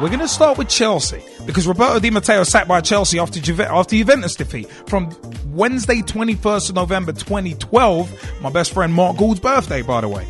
We're going to start with Chelsea because Roberto Di Matteo sat by Chelsea after Juventus defeat from Wednesday, 21st of November 2012. My best friend Mark Gould's birthday, by the way.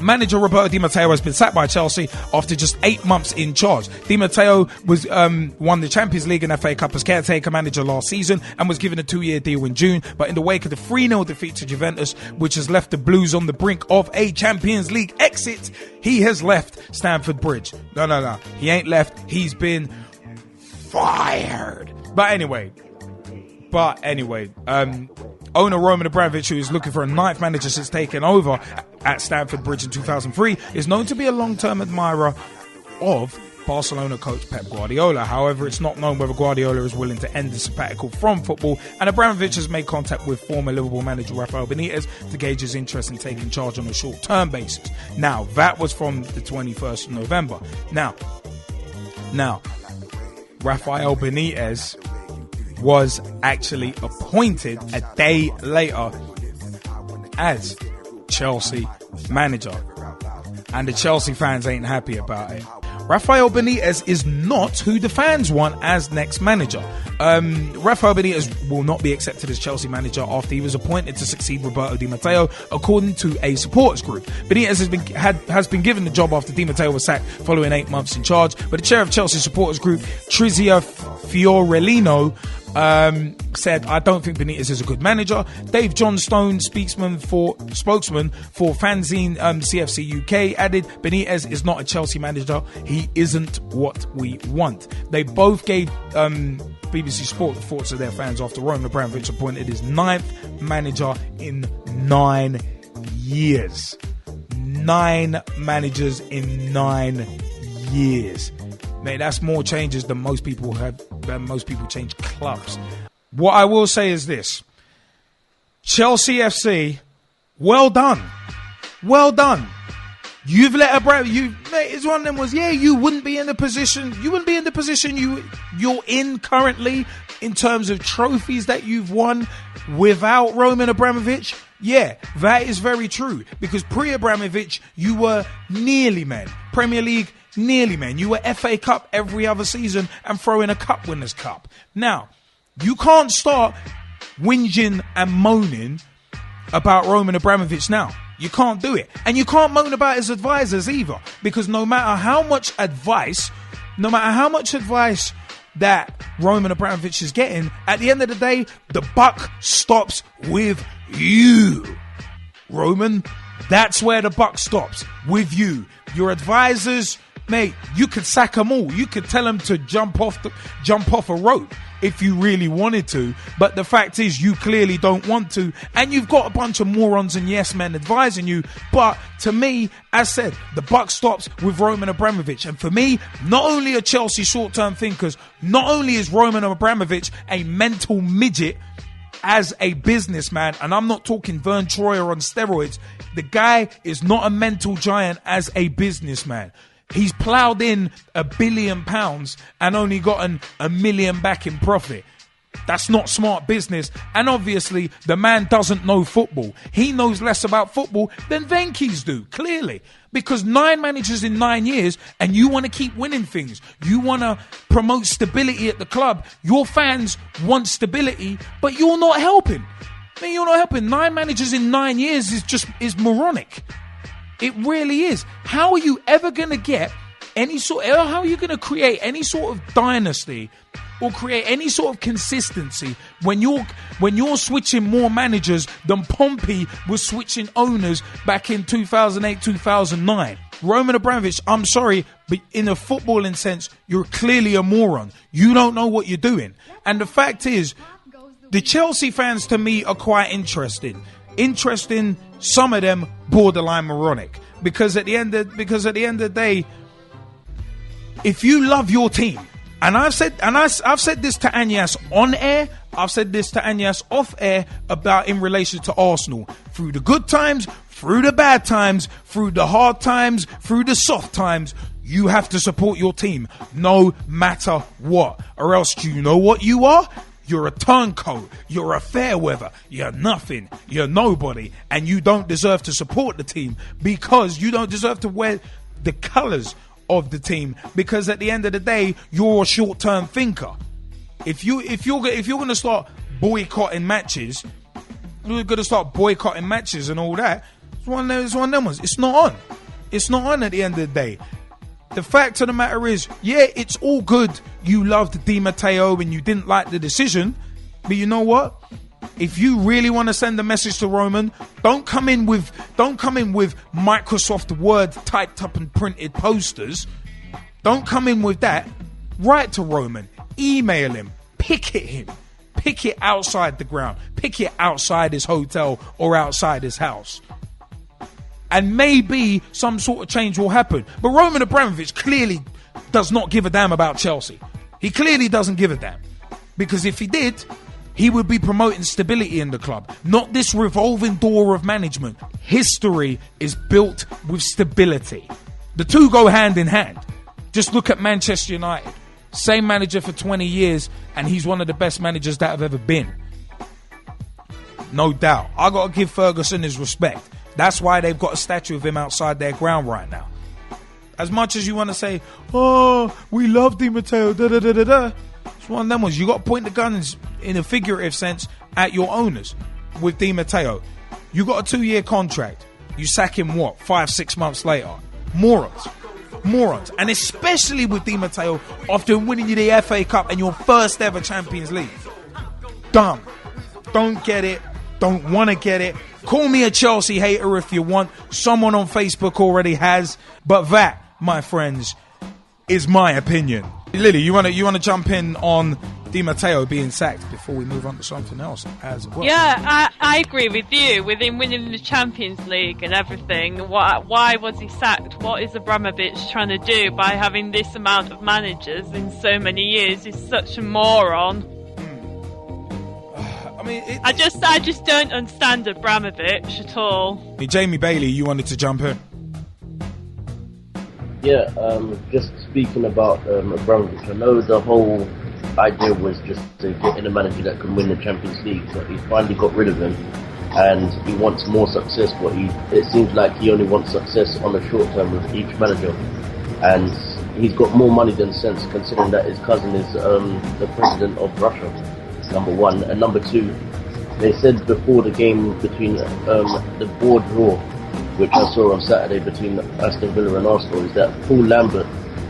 Manager Roberto Di Matteo has been sacked by Chelsea after just 8 months in charge. Di Matteo was won the Champions League and FA Cup as caretaker manager last season and was given a 2-year deal in June. But in the wake of the 3-0 defeat to Juventus, which has left the Blues on the brink of a Champions League exit, he has left Stamford Bridge. No. He ain't left. He's been fired. But anyway, owner Roman Abramovic, who is looking for a ninth manager since taking over at Stamford Bridge in 2003, is known to be a long-term admirer of Barcelona coach Pep Guardiola. However, it's not known whether Guardiola is willing to end the sabbatical from football, and Abramovic has made contact with former Liverpool manager Rafael Benitez to gauge his interest in taking charge on a short-term basis. Now, that was from the 21st of November. Now, Rafael Benitez was actually appointed a day later as Chelsea manager, and the Chelsea fans ain't happy about it. Rafael Benitez is not who the fans want as next manager. Rafael Benitez will not be accepted as Chelsea manager after he was appointed to succeed Roberto Di Matteo, according to a supporters group. Benitez has been given the job after Di Matteo was sacked following 8 months in charge, but the chair of Chelsea supporters group, Trizia Fiorellino, said, "I don't think Benitez is a good manager." Dave Johnstone, spokesman for fanzine CFC UK, added, "Benitez is not a Chelsea manager. He isn't what we want." They both gave BBC Sport thoughts of their fans after Roman Abramovic appointed his 9th manager in 9 years. 9 managers in 9 years. Mate, that's more changes than most people change clubs. What I will say is this: Chelsea FC, well done. You've let mate, it's one of them was, you wouldn't be in the position you're in currently in terms of trophies that you've won without Roman Abramovic. Yeah, that is very true, because pre-Abramovic, you were nearly men. Premier League, nearly men. You were FA Cup every other season and throw in a Cup Winners' Cup. Now, you can't start whinging and moaning about Roman Abramovic now. You can't do it. And you can't moan about his advisors either, because no matter how much advice that Roman Abramovic is getting, at the end of the day, the buck stops with you. Roman, that's where the buck stops, with you. Your advisors, mate, you could sack them all. You could tell them to jump off a rope if you really wanted to. But the fact is, you clearly don't want to. And you've got a bunch of morons and yes men advising you. But to me, as said, the buck stops with Roman Abramovic. And for me, not only are Chelsea short-term thinkers, not only is Roman Abramovic a mental midget as a businessman, and I'm not talking Vern Troyer on steroids, the guy is not a mental giant as a businessman. He's ploughed in £1 billion and only gotten $1 million back in profit. That's not smart business. And obviously, the man doesn't know football. He knows less about football than Venky's do, clearly. Because 9 managers in 9 years, and you want to keep winning things. You want to promote stability at the club. Your fans want stability, but you're not helping. You're not helping. 9 managers in 9 years is moronic. It really is. How are you ever going to get how are you going to create any sort of dynasty or create any sort of consistency when you're switching more managers than Pompey was switching owners back in 2008, 2009? Roman Abramovich, I'm sorry, but in a footballing sense, you're clearly a moron. You don't know what you're doing. And the fact is, the Chelsea fans to me are quite interesting, some of them borderline moronic, because at the end of the day, if you love your team, and I've said this to Anyass on air, I've said this to Anyass off air about in relation to Arsenal, through the good times, through the bad times, through the hard times, through the soft times, you have to support your team no matter what, or else do you know what you are? You're a turncoat, you're a fair weather, you're nothing, you're nobody, and you don't deserve to support the team because you don't deserve to wear the colours of the team, because at the end of the day, you're a short-term thinker. If you're going to start boycotting matches, you're going to start boycotting matches and all that. It's one of them ones. It's not on. It's not on at the end of the day. The fact of the matter is, yeah, it's all good. You loved Di Matteo and you didn't like the decision, but you know what? If you really want to send a message to Roman, don't come in with Microsoft Word typed up and printed posters. Don't come in with that. Write to Roman, email him, picket him, pick it outside the ground, pick it outside his hotel or outside his house. And maybe some sort of change will happen. But Roman Abramovic clearly does not give a damn about Chelsea. He clearly doesn't give a damn. Because if he did, he would be promoting stability in the club, not this revolving door of management. History is built with stability. The two go hand in hand. Just look at Manchester United. Same manager for 20 years, and he's one of the best managers that have ever been. No doubt. I got to give Ferguson his respect. That's why they've got a statue of him outside their ground right now. As much as you want to say, oh, we love Di Matteo, da-da-da-da-da. It's one of them ones. You got to point the guns in a figurative sense at your owners. With Di Matteo, you got a 2-year contract. You sack him, 5-6 months later? Morons. And especially with Di Matteo after winning you the FA Cup and your first ever Champions League. Dumb. Don't get it. Don't want to get it. Call me a Chelsea hater if you want. Someone on Facebook already has. But that, my friends, is my opinion. Lily, you want to jump in on Di Matteo being sacked before we move on to something else as well? Yeah, I agree with you. With him winning the Champions League and everything, why was he sacked? What is Abramovich trying to do by having this amount of managers in so many years? He's such a moron. I just don't understand Abramovich at all. Hey, Jaymie Bailey, you wanted to jump in? Yeah, just speaking about Abramovich, I know the whole idea was just to get in a manager that can win the Champions League, but he finally got rid of him, and he wants more success, but it seems like he only wants success on the short term with each manager, and he's got more money than sense, considering that his cousin is the president of Russia, number one, and number two, they said before the game between the board draw, which I saw on Saturday between Aston Villa and Arsenal, is that Paul Lambert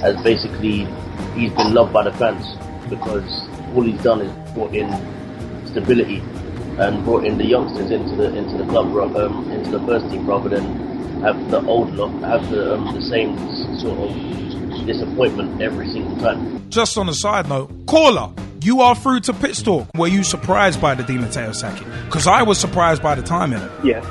has he's been loved by the fans because all he's done is brought in stability and brought in the youngsters into the club, into the first team, rather than have the old lot have the same sort of disappointment every single time. Just on a side note, caller, you are through to Pitch Talk. Were you surprised by the Di Matteo sacking? Because I was surprised by the timing. Yes.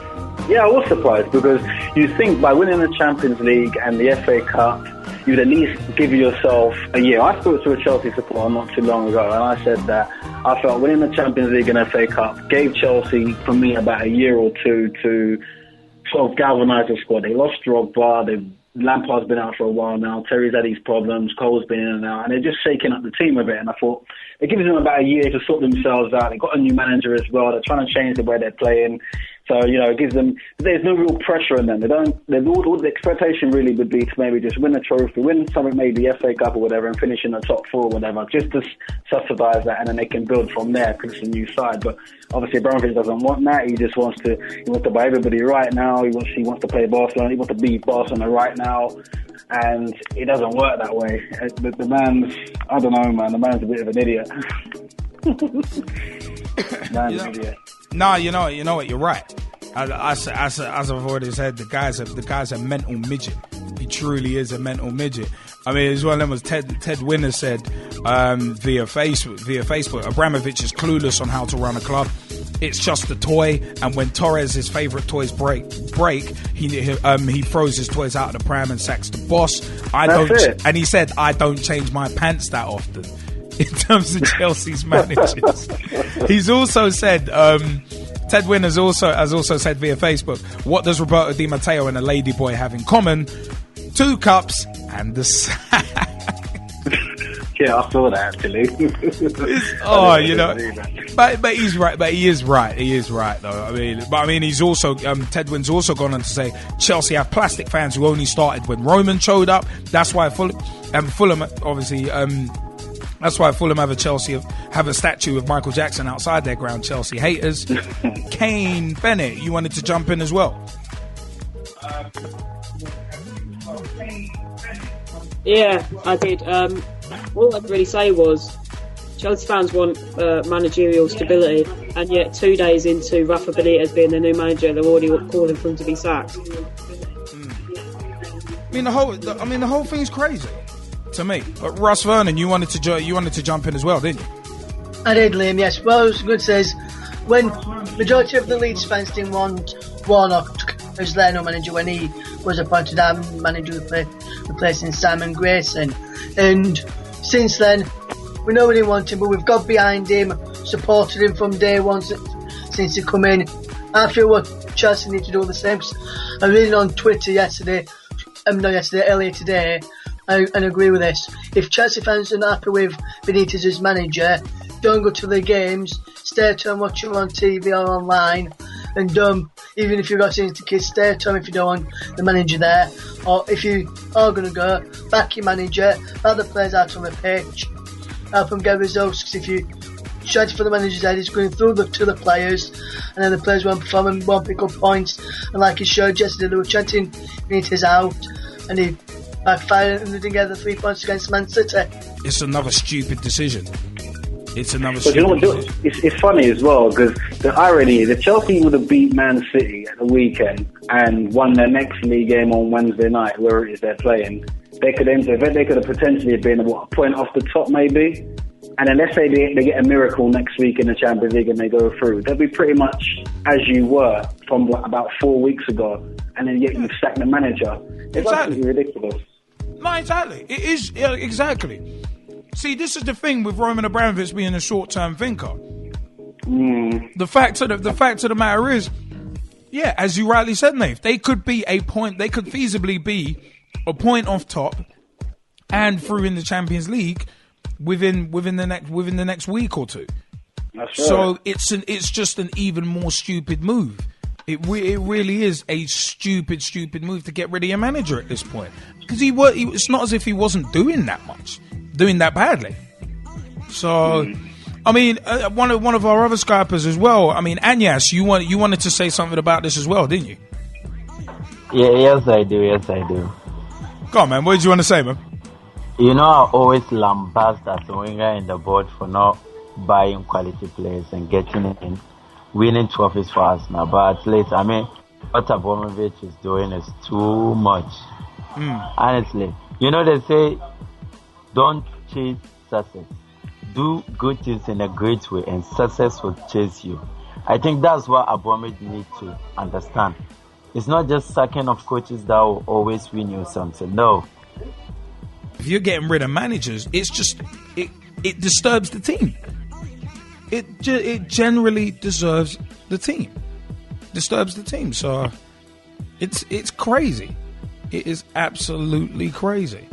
Yeah, I was surprised because you think by winning the Champions League and the FA Cup, you'd at least give yourself a year. I spoke to a Chelsea supporter not too long ago, and I said that I felt winning the Champions League and FA Cup gave Chelsea, for me, about a year or two to sort of galvanise the squad. They lost Drogba, Lampard's been out for a while now, Terry's had these problems, Cole's been in and out, and they're just shaking up the team a bit, and I thought it gives them about a year to sort themselves out. They've got a new manager as well, they're trying to change the way they're playing. So, it gives them, there's no real pressure on them. All the expectation really would be to maybe just win a trophy, win something, maybe FA Cup or whatever, and finish in the top 4 or whatever, just to subsidise that, and then they can build from there because it's a new side. But obviously Abramovich doesn't want that. He just wants to buy everybody right now. He wants to play Barcelona. He wants to beat Barcelona right now. And it doesn't work that way. The man's, I don't know, man, the man's a bit of an idiot. Man's an idiot. No, you know what, you're right. As I've already said, the guy's a mental midget. He truly is a mental midget. I mean, it's one of them, as Ted Winner said via Facebook, Abramovich is clueless on how to run a club. It's just a toy, and when Torres' favourite toys break, he throws his toys out of the pram and sacks the boss. And he said, I don't change my pants that often. In terms of Chelsea's managers, he's also said, Ted Wynn has also said via Facebook, what does Roberto Di Matteo and a ladyboy have in common? 2 cups and the sack. Yeah, I saw that actually. But he's right. But he is right. He is right, though. I mean, he's also Tedwin's also gone on to say Chelsea have plastic fans who only started when Roman showed up. That's why Fulham obviously. That's why Fulham have a statue of Michael Jackson outside their ground. Chelsea haters. Kane Bennett, you wanted to jump in as well. Yeah, I did. All I'd really say was Chelsea fans want managerial stability, and yet 2 days into Rafa Benitez being the new manager, they're already calling for him to be sacked. The whole thing's crazy to me. But Russ Vernon, you wanted to jump in as well, didn't you? I did, Liam. Yes. Well, I was going to say is when majority of the Leeds fans didn't want Warnock as their new manager when he was appointed our manager replacing Simon Grayson, and since then we know we didn't want him, but we've got behind him, supported him from day one since he come in. I feel what Chelsea need to do the same. I read on Twitter earlier today, and agree with this. If Chelsea fans are not happy with Benitez as manager, don't go to the games, stay at home, watch them on TV or online, and even if you've got season tickets, stay at home if you don't want the manager there. Or if you are going to go, back your manager, let the players out on the pitch, help them get results, because if you try for the manager's head, he's going through to the players, and then the players won't perform and won't pick up points. And like he showed yesterday, they were chanting Benitez out, and he backfired and they didn't get the 3 points against Man City. It's another stupid decision. It's funny as well, because the irony is if Chelsea would have beat Man City at the weekend and won their next league game on Wednesday night, where it is they're playing, they could have potentially been a point off the top maybe. And then let's say they get a miracle next week in the Champions League and they go through, they'll be pretty much as you were from about 4 weeks ago, and then yet you've sacked the manager. It's absolutely ridiculous. No, exactly. It is, exactly. See, this is the thing with Roman Abramovic being a short-term thinker. The fact of the matter is, yeah, as you rightly said, Nate, they could feasibly be a point off top and through in the Champions League within the next week or two. That's right. So it's just an even more stupid move. It really is a stupid move to get rid of your manager at this point, because it's not as if he wasn't doing that badly. So, I mean, one of our other Skypers as well. I mean, Anyass, you wanted to say something about this as well, didn't you? Yeah, yes I do. Go on, man. What did you want to say, man? You know, I always lambast as a winger in the board for not buying quality players and getting in, winning trophies for us now. But at least, I mean, what Abramovic is doing is too much. Honestly, you know, they say, don't chase success. Do good things in a great way and success will chase you. I think that's what Abramovich needs to understand. It's not just sacking of coaches that will always win you something. No. If you're getting rid of managers, it's just it disturbs the team. It generally disturbs the team. So it's crazy. It is absolutely crazy.